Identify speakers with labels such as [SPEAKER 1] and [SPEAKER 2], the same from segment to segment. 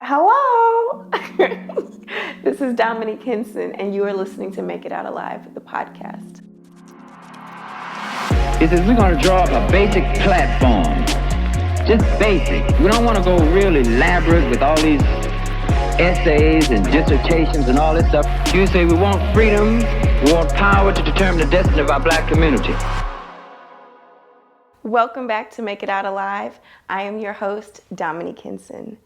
[SPEAKER 1] Hello! This is Dominique Henson, and you are listening to Make It Out Alive, the podcast.
[SPEAKER 2] It says we're going to draw up a basic platform. Just basic. We don't want to go real elaborate with all these essays and dissertations and all this stuff. You say we want freedom, we want power to determine the destiny of our black community.
[SPEAKER 1] Welcome back to Make It Out Alive. I am your host, Dominique Henson.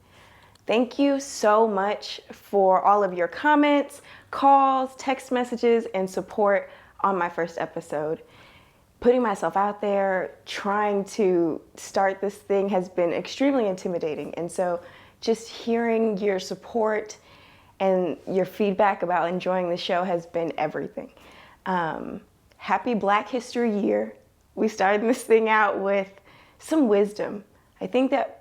[SPEAKER 1] Thank you so much for all of your comments, calls, text messages, and support on my first episode. Putting myself out there, trying to start this thing has been extremely intimidating. And so just hearing your support and your feedback about enjoying the show has been everything. Happy Black History Year. We started this thing out with some wisdom. I think that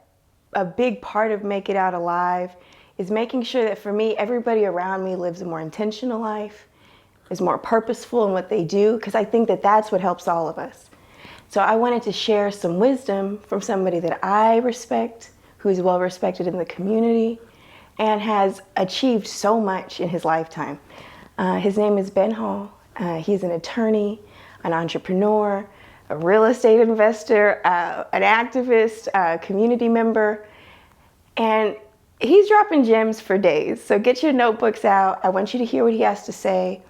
[SPEAKER 1] a big part of Make It Out Alive is making sure that for me, everybody around me lives a more intentional life, is more purposeful in what they do, because I think that that's what helps all of us. So I wanted to share some wisdom from somebody that I respect, who is well respected in the community, and has achieved so much in his lifetime. His name is Ben Hall. He's an attorney, an entrepreneur, a real estate investor, an activist, a community member, and he's dropping gems for days. So get your notebooks out. I want you to hear what he has to say.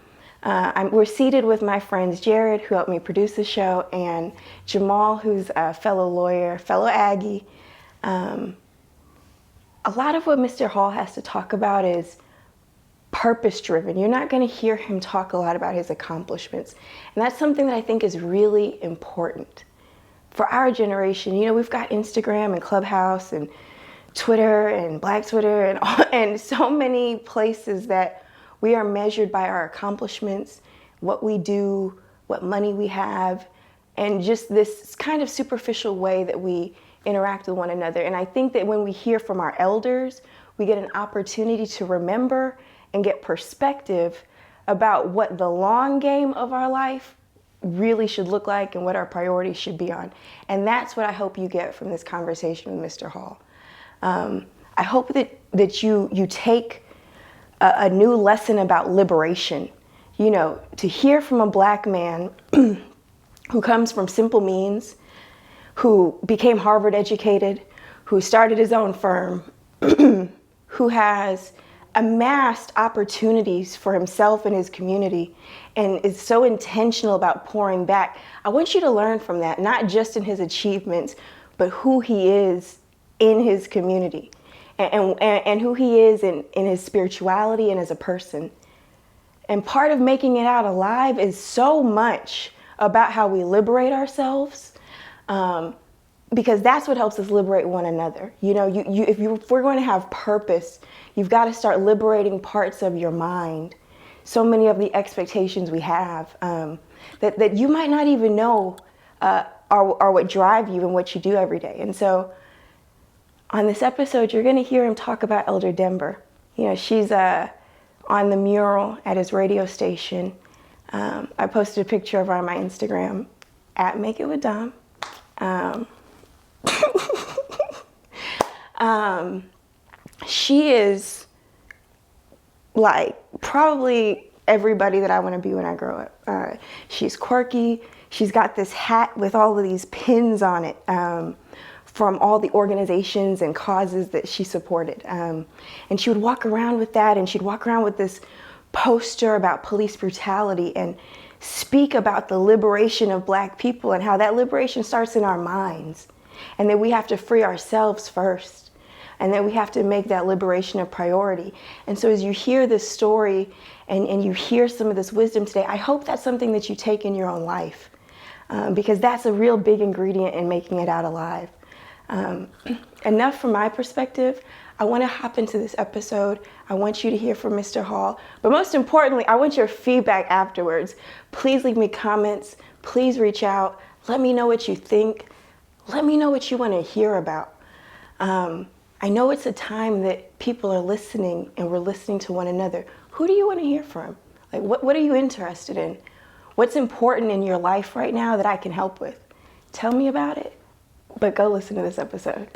[SPEAKER 1] We're seated with my friends Jared, who helped me produce the show, and Jamal, who's a fellow lawyer, fellow Aggie. A lot of what Mr. Hall has to talk about is purpose-driven. You're not going to hear him talk a lot about his accomplishments. And that's something that I think is really important. For our generation, you know, we've got Instagram and Clubhouse and Twitter and Black Twitter and so many places that we are measured by our accomplishments, what we do, what money we have, and just this kind of superficial way that we interact with one another. And I think that when we hear from our elders, we get an opportunity to remember and get perspective about what the long game of our life really should look like and what our priorities should be on. And that's what I hope you get from this conversation with Mr. Hall. I hope that you take a new lesson about liberation. You know, to hear from a Black man who comes from simple means, who became Harvard educated, who started his own firm, who has amassed opportunities for himself and his community and is so intentional about pouring back. I want you to learn from that, not just in his achievements, but who he is in his community and who he is in his spirituality and as a person. And part of Making It Out Alive is so much about how we liberate ourselves, because that's what helps us liberate one another. You know, if we're going to have purpose, you've got to start liberating parts of your mind. So many of the expectations we have that you might not even know are what drive you and what you do every day. And so on this episode, you're going to hear him talk about Elder Denver. You know, she's on the mural at his radio station. I posted a picture of her on my Instagram, @MakeItWithDom. She is like probably everybody that I want to be when I grow up. She's quirky. She's got this hat with all of these pins on it from all the organizations and causes that she supported. And she would walk around with that, and she'd walk around with this poster about police brutality and speak about the liberation of Black people and how that liberation starts in our minds, and that we have to free ourselves first, and that we have to make that liberation a priority. And so as you hear this story and you hear some of this wisdom today, I hope that's something that you take in your own life, because that's a real big ingredient in making it out alive. Enough from my perspective. I want to hop into this episode. I want you to hear from Mr. Hall, but most importantly, I want your feedback afterwards. Please leave me comments. Please reach out. Let me know what you think. Let me know what you want to hear about. I know it's a time that people are listening and we're listening to one another. Who do you want to hear from? Like, what are you interested in? What's important in your life right now that I can help with? Tell me about it, but go listen to this episode.